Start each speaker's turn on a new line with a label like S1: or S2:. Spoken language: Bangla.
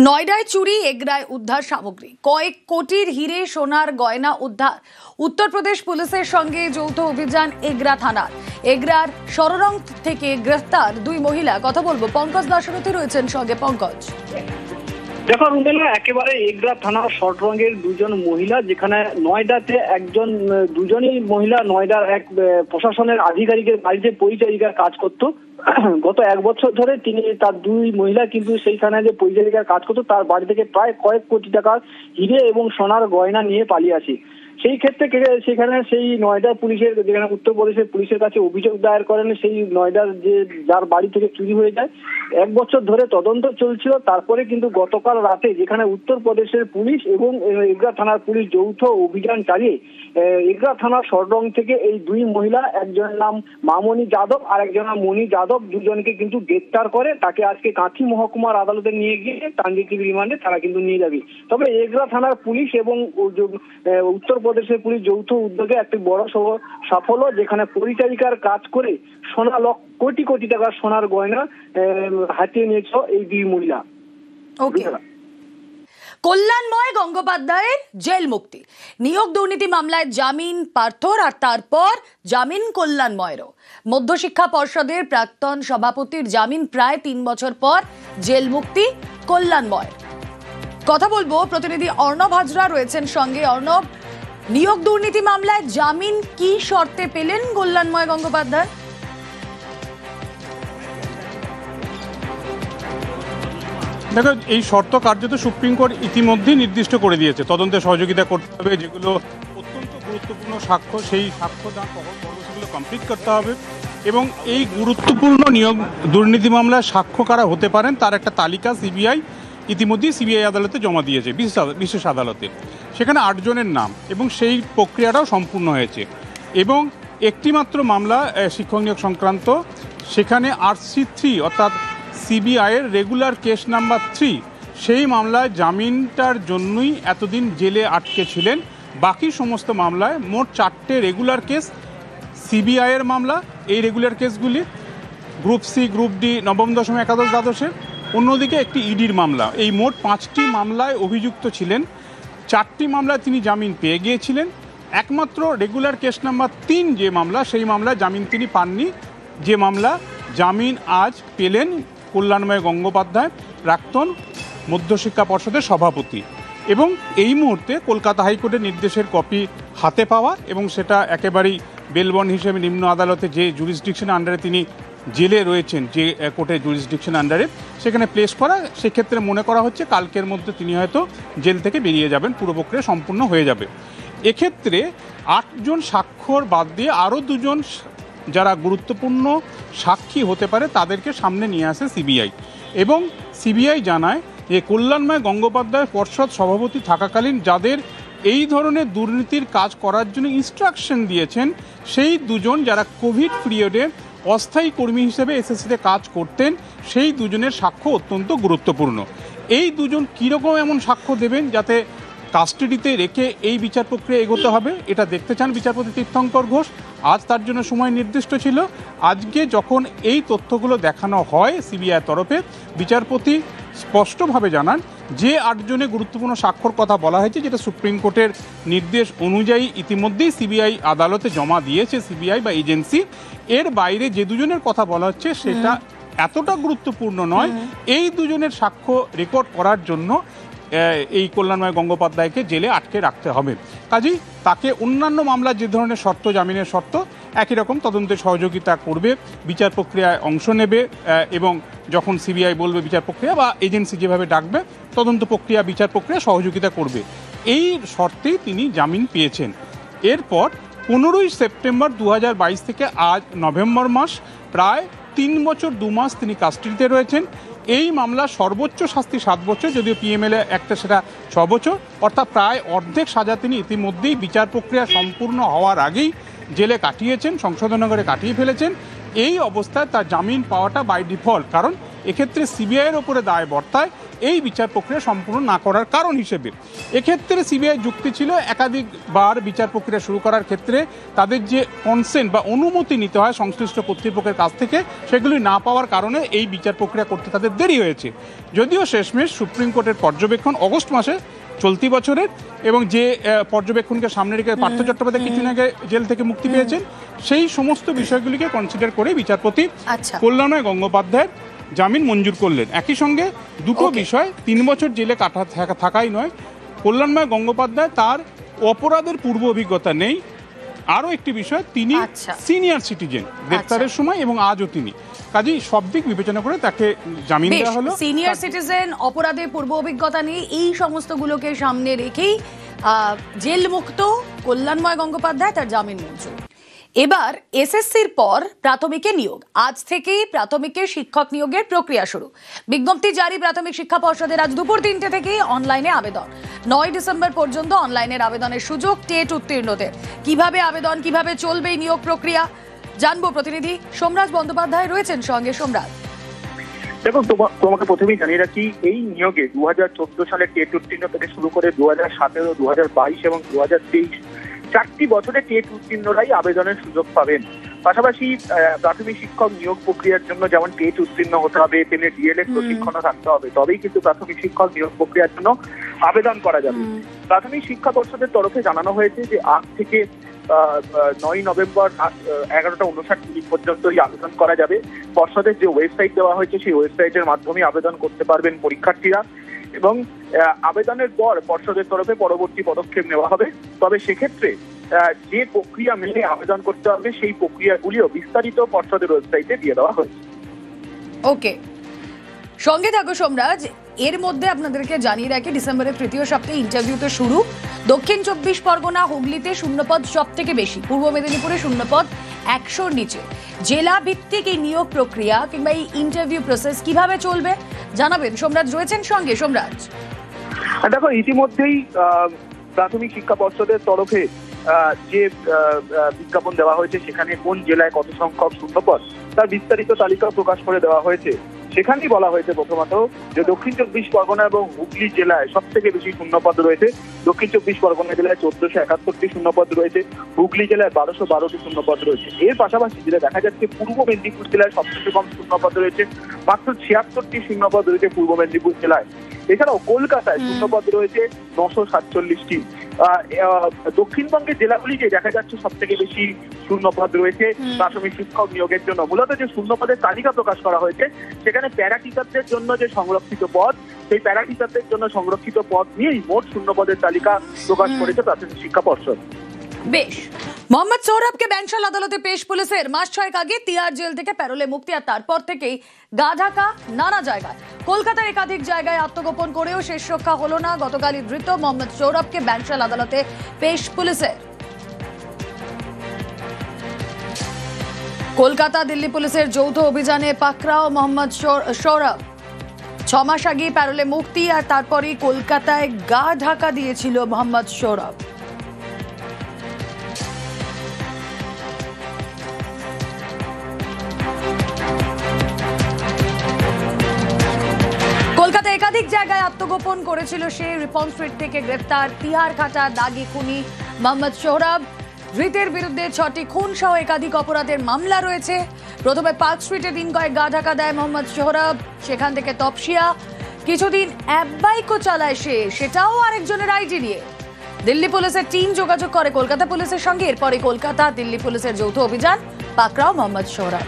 S1: নয়ডায় চুরি, এগরায় উদ্ধার সামগ্রী, কয়েক কোটির হিরে সোনার গয়না উদ্ধার। উত্তরপ্রদেশ পুলিশের সঙ্গে যৌথ অভিযান এগরা থানার। এগরার সররং থেকে গ্রেফতার দুই মহিলা। কথা বলবো পঙ্কজ দাশরথী রয়েছেন সঙ্গে। পঙ্কজ,
S2: দেখো রুবেলা, একেবারে এগরা থানার সররঙের দুজন মহিলা, যেখানে নয়ডাতে দুজনই মহিলা নয়ডার এক প্রশাসনের আধিকারিকের বাড়িতে পরিচারিকার কাজ করত। গত এক বছর ধরে তার দুই মহিলা কিন্তু সেইখানে যে পরিচারিকার কাজ করতো তার বাড়ি থেকে প্রায় কয়েক কোটি টাকার হিরে এবং সোনার গয়না নিয়ে পালিয়ে আসে। সেই ক্ষেত্রে সেখানে সেই নয়ডা পুলিশের, যেখানে উত্তরপ্রদেশের পুলিশের কাছে অভিযোগ দায়ের করেন সেই নয়ডার যার বাড়ি থেকে চুরি হয়ে যায়। এক বছর ধরে তদন্ত চলছিল। তারপরে কিন্তু গতকাল রাতে যেখানে উত্তরপ্রদেশের পুলিশ এবং এগরা থানার পুলিশ যৌথ অভিযান চালিয়ে এগরা থানার সররং থেকে এই দুই মহিলা, একজনের নাম মামনি যাদব আর একজনের নাম মণি যাদব, দুজনকে কিন্তু গ্রেপ্তার করে। তাকে আজকে কাঁথি মহকুমার আদালতে নিয়ে গিয়ে ট্রানজিটিভ রিমান্ডে তারা কিন্তু নিয়ে যাবে। তবে এগরা থানার পুলিশ এবং উত্তরপ্রদেশের পুলিশ যৌথ উদ্যোগে একটি বড় সাফল্য, যেখানে পরিচারিকার কাজ করে কোটি কোটি টাকার সোনার গয়না হাতিয়ে নিয়েছ এই দুই মহিলা।
S1: কল্যাণময় গঙ্গোপাধ্যায়ের জেল মুক্তি, নিয়োগ দুর্নীতি মামলায় জামিন পার্থর আর তারপর জামিন কল্যাণময়েরও। মধ্যশিক্ষা পর্ষদের প্রাক্তন সভাপতির জামিন প্রায় 3 বছর পর জেল মুক্তি কল্যাণময়ের। কথা বলবো প্রতিনিধি অর্ণব হাজরা রয়েছেন সঙ্গে। অর্ণব, নিয়োগ দুর্নীতি মামলায় জামিন কি শর্তে পেলেন কল্যাণময় গঙ্গোপাধ্যায়?
S3: দেখো, এই শর্ত কার্যত সুপ্রিম কোর্ট ইতিমধ্যেই নির্দিষ্ট করে দিয়েছে। তদন্তে সহযোগিতা করতে হবে, যেগুলো অত্যন্ত গুরুত্বপূর্ণ সাক্ষ্য, সেই সাক্ষ্য দান সেগুলো কমপ্লিট করতে হবে। এবং এই গুরুত্বপূর্ণ নিয়োগ দুর্নীতি মামলায় সাক্ষ্য কারা হতে পারেন তার একটা তালিকা সিবিআই ইতিমধ্যেই আদালতে জমা দিয়েছে, বিশেষ আদালতে। সেখানে 8 জনের নাম এবং সেই প্রক্রিয়াটাও সম্পূর্ণ হয়েছে। এবং একটি মাত্র মামলা শিক্ষক নিয়োগ সংক্রান্ত, সেখানে RC3 অর্থাৎ সিবিআইয়ের রেগুলার কেস নাম্বার 3, সেই মামলায় জামিনটার জন্যই এতদিন জেলে আটকে ছিলেন। বাকি সমস্ত মামলায় মোট 4টে রেগুলার কেস সিবিআইয়ের মামলা। এই রেগুলার কেসগুলি গ্রুপ সি, গ্রুপ ডি, নবম, দশম, একাদশ, দ্বাদশের। অন্যদিকে একটি ইডির মামলা। এই মোট 5টি মামলায় অভিযুক্ত ছিলেন। 4টি মামলায় তিনি জামিন পেয়ে গিয়েছিলেন। একমাত্র রেগুলার কেস নাম্বার 3 যে মামলা, সেই মামলায় জামিন তিনি পাননি। যে মামলা জামিন আজ পেলেন কল্যাণময় গঙ্গোপাধ্যায়, প্রাক্তন মধ্যশিক্ষা পর্ষদের সভাপতি। এবং এই মুহূর্তে কলকাতা হাইকোর্টের নির্দেশের কপি হাতে পাওয়া এবং সেটা একেবারেই বেলবন্ড হিসেবে নিম্ন আদালতে যে জুরিসডিকশন আন্ডারে তিনি জেলে রয়েছেন, যে কোর্টের জুরিসডিকশন আন্ডারে, সেখানে প্লেস করা। সেক্ষেত্রে মনে করা হচ্ছে কালকের মধ্যে তিনি হয়তো জেল থেকে বেরিয়ে যাবেন, পুরো প্রক্রিয়া সম্পূর্ণ হয়ে যাবে। এক্ষেত্রে 8 জন স্বাক্ষর বাদ দিয়ে আরও 2 জন যারা গুরুত্বপূর্ণ সাক্ষী হতে পারে তাদেরকে সামনে নিয়ে আসে সিবিআই। এবং সিবিআই জানায় যে কল্যাণময় গঙ্গোপাধ্যায় পর্ষদ সভাপতি থাকাকালীন যাদের এই ধরনের দুর্নীতির কাজ করার জন্য ইনস্ট্রাকশন দিয়েছেন, সেই 2 জন যারা কোভিড পিরিয়ডে অস্থায়ী কর্মী হিসেবে এসএসসিতে কাজ করতেন, সেই 2 জনের সাক্ষ্য অত্যন্ত গুরুত্বপূর্ণ। এই 2 জন কীরকম এমন সাক্ষ্য দেবেন যাতে কাস্টাডিতে রেখে এই বিচার প্রক্রিয়া এগোতে হবে, এটা দেখতে চান বিচারপতি তীর্থঙ্কর ঘোষ। আজ তার জন্য সময় নির্দিষ্ট ছিল। আজকে যখন এই তথ্যগুলো দেখানো হয় সিবিআই তরফে, বিচারপতি স্পষ্টভাবে জানান যে 8 জনে গুরুত্বপূর্ণ স্বাক্ষর কথা বলা হয়েছে, যেটা সুপ্রিম কোর্টের নির্দেশ অনুযায়ী ইতিমধ্যেই সিবিআই আদালতে জমা দিয়েছে সিবিআই বা এজেন্সি। এর বাইরে যে 2 জনের কথা বলা হচ্ছে সেটা এতটা গুরুত্বপূর্ণ নয়। এই 2 জনের সাক্ষ্য রেকর্ড করার জন্য এই কল্যাণময় গঙ্গোপাধ্যায়কে জেলে আটকে রাখতে হবে। কাজেই তাকে অন্যান্য মামলার যে ধরনের শর্ত, জামিনের শর্ত, একই রকম তদন্তে সহযোগিতা করবে, বিচার প্রক্রিয়ায় অংশ নেবে এবং যখন সিবিআই বলবে বিচার প্রক্রিয়া বা এজেন্সি যেভাবে ডাকবে তদন্ত প্রক্রিয়া, বিচার প্রক্রিয়া সহযোগিতা করবে, এই শর্তেই তিনি জামিন পেয়েছেন। এরপর 15ই সেপ্টেম্বর 2022 থেকে আজ নভেম্বর মাস, প্রায় 3 বছর 2 মাস তিনি কাস্টাডিতে রয়েছেন। এই মামলা সর্বোচ্চ শাস্তি 7 বছর, যদিও পিএমএলএ একটা সেটা 6 বছর, অর্থাৎ প্রায় অর্ধেক সাজা তিনি ইতিমধ্যেই বিচার প্রক্রিয়া সম্পূর্ণ হওয়ার আগেই জেলে কাটিয়েছেন, সংশোধনাগারে কাটিয়ে ফেলেছেন। এই অবস্থায় তার জামিন পাওয়াটা বাই ডিফল্ট, কারণ এক্ষেত্রে সিবিআইয়ের ওপরে দায় বর্তায় এই বিচার প্রক্রিয়া সম্পূর্ণ না করার কারণ হিসেবে। এক্ষেত্রে সিবিআই যুক্তি ছিল একাধিকবার বিচার প্রক্রিয়া শুরু করার ক্ষেত্রে তাদের যে কনসেন্ট বা অনুমতি নিতে হয় সংশ্লিষ্ট কর্তৃপক্ষের কাছ থেকে, সেগুলি না পাওয়ার কারণে এই বিচার প্রক্রিয়া করতে তাদের দেরি হয়েছে। যদিও শেষমেশ সুপ্রিম কোর্টের পর্যবেক্ষণ অগস্ট মাসে চলতি বছরের, এবং যে পর্যবেক্ষণকে সামনে রেখে পার্থ চট্টোপাধ্যায় কিছুদিন আগে জেল থেকে মুক্তি পেয়েছেন, সেই সমস্ত বিষয়গুলিকে কনসিডার করে বিচারপতি কল্যাণময় গঙ্গোপাধ্যায়ের জামিন মঞ্জুর করলেন। একই সঙ্গে দুটো বিষয়, 3 বছর জেলে থাকাই নয়, কল্যাণময় গঙ্গোপাধ্যায় তার অপরাধের পূর্ব অভিজ্ঞতা নেই, আরও একটি বিষয় তিনি সিনিয়র সিটিজেন গ্রেপ্তারের সময় এবং আজও তিনি, কাজেই সব দিক বিবেচনা করে তাকে জামিন দেওয়া হলো।
S1: সিনিয়র সিটিজেন, অপরাধের পূর্ব অভিজ্ঞতা নেই, এই সমস্তগুলোকে সামনে রেখেই জেল মুক্ত কল্যাণময় গঙ্গোপাধ্যায়, তার জামিন মঞ্জুর। এবার এসএসসির পর প্রাথমিকে নিয়োগ, আজ থেকেই প্রাথমিকের শিক্ষক নিয়োগের প্রক্রিয়া শুরু। বিজ্ঞপ্তি জারি প্রাথমিক শিক্ষা পর্ষদের আজ দুপুর 3টে থেকেই অনলাইনে আবেদন। 9 ডিসেম্বর পর্যন্ত অনলাইনের আবেদনের সুযোগ টেট উত্তীর্ণদের। কিভাবে আবেদন, কিভাবে চলবে এই নিয়োগ প্রক্রিয়া জানবো, প্রতিনিধি সোমরাজ বন্দ্যোপাধ্যায় রয়েছেন সঙ্গে। সোমরাজ,
S4: দেখো, তোমাকে প্রথমেই জানিয়ে রাখি, এই নিয়োগে 2014 সালে টেট উত্তীর্ণ থেকে শুরু করে 2017, 2022 এবং 2023 4টি বছরে টেট উত্তীর্ণরাই আবেদনের সুযোগ পাবেন। পাশাপাশি প্রাথমিক শিক্ষক নিয়োগ প্রক্রিয়ার জন্য যেমন টেট উত্তীর্ণ হতে হবে, তেমনি ডিএলএড প্রশিক্ষণও থাকতে হবে, তবেই কিন্তু প্রাথমিক শিক্ষক নিয়োগ প্রক্রিয়ার জন্য আবেদন করা যাবে। প্রাথমিক শিক্ষা পর্ষদের তরফে জানানো হয়েছে যে আজ থেকে 9 নভেম্বর 11:59 পর্যন্ত এই আবেদন করা যাবে। পর্ষদের যে ওয়েবসাইট দেওয়া হয়েছে সেই ওয়েবসাইটের মাধ্যমে আবেদন করতে পারবেন পরীক্ষার্থীরা, এবং আবেদনের পর পর্ষদের তরফে পরবর্তী পদক্ষেপ নেওয়া হবে। তবে সেক্ষেত্রে যে প্রক্রিয়া মেনে আবেদন করতে হবে সেই প্রক্রিয়াগুলিও বিস্তারিত পর্ষদের ওয়েবসাইটে দিয়ে দেওয়া হয়েছে।
S1: ওকে, সঙ্গে থাকো সোমরাজ। এর মধ্যে আপনাদেরকে জানিয়ে রাখি, ডিসেম্বরের 3য় সপ্তাহে ইন্টারভিউ তো শুরু। দক্ষিণ 24 পরগনা, হুগলিতে শূন্যপদ সব থেকে বেশি, পূর্ব মেদিনীপুরে শূন্যপদ 100-র নিচে। জেলা ভিত্তিক এই নিয়োগ প্রক্রিয়া কিংবা এই ইন্টারভিউ প্রসেস কিভাবে চলবে জানাবেন, সোমরাজ রয়েছেন সঙ্গে। সোমরাজ,
S4: দেখো, ইতিমধ্যেই প্রাথমিক শিক্ষা পর্ষদের তরফে যে বিজ্ঞাপন দেওয়া হয়েছে, সেখানে কোন জেলায় কত সংখ্যক শূন্যপদ তার বিস্তারিত তালিকা প্রকাশ করে দেওয়া হয়েছে। সেখানেই বলা হয়েছে প্রথমত যে দক্ষিণ 24 পরগনা এবং হুগলি জেলায় সব থেকে বেশি শূন্যপদ রয়েছে। দক্ষিণ 24 পরগনা জেলায় 1471টি শূন্যপদ রয়েছে, হুগলি জেলায় 1212টি শূন্যপদ রয়েছে। এর পাশাপাশি যেটা দেখা যাচ্ছে, পূর্ব মেদিনীপুর জেলায় সবচেয়ে কম শূন্যপদ রয়েছে, মাত্র 76টি শূন্যপদ রয়েছে পূর্ব মেদিনীপুর জেলায়। এছাড়াও কলকাতায় শূন্যপদ রয়েছে 947টি। দক্ষিণবঙ্গের জেলাগুলিতে দেখা যাচ্ছে সব থেকে বেশি শূন্যপদ রয়েছে প্রাথমিক শিক্ষক নিয়োগের জন্য। মূলত যে শূন্যপদের তালিকা প্রকাশ করা হয়েছে, সেখানে প্যারা টিচারদের জন্য যে সংরক্ষিত পদ, সেই প্যারা টিচারদের জন্য সংরক্ষিত পদ নিয়েই মোট শূন্যপদের তালিকা প্রকাশ করেছে প্রাথমিক শিক্ষা পর্ষদ।
S1: বেশ, মোহাম্মদ সৌরভকে ব্যাংশাল আদালতে পেশ পুলিশের। মাস 6 আগে তিহার জেল থেকে প্যারোলে মুক্তি, আর তারপর থেকেই গা ঢাকা নানা জায়গায়। কলকাতার একাধিক জায়গায় আত্মগোপন করেও শেষ রক্ষা হলো না। গতকালই ধৃত মোহাম্মদ সৌরভকে ব্যাংশাল আদালতে পেশ পুলিশের। কলকাতা দিল্লি পুলিশের যৌথ অভিযানে পাকড়াও মোহাম্মদ সৌরভ। 6 মাস আগে প্যারোলে মুক্তি, আর তারপরই কলকাতায় গা ঢাকা দিয়েছিল মোহাম্মদ সৌরভ। কলকাতা একাধিক জায়গায় আত্মগোপন করেছিল সে। রিপন স্ট্রিট থেকে গ্রেফতার তিহার খাটা দাগি খুনি মোহাম্মদ সৌরভ। ধৃতের বিরুদ্ধে 6টি খুন সহ একাধিক অপরাধের মামলা রয়েছে। প্রথমে পার্ক স্ট্রিটে দিন কয়েক গা ঢাকা দেয় মোহাম্মদ সৌরভ, সেখান থেকে তপসিয়া। কিছুদিন অ্যাপ বাইকও চালায় সে, সেটাও আরেকজনের আইডি নিয়ে। দিল্লি পুলিশের টিম যোগাযোগ করে কলকাতা পুলিশের সঙ্গে। এরপরে কলকাতা দিল্লি পুলিশের যৌথ অভিযান, পাকড়াও মোহাম্মদ সৌরভ।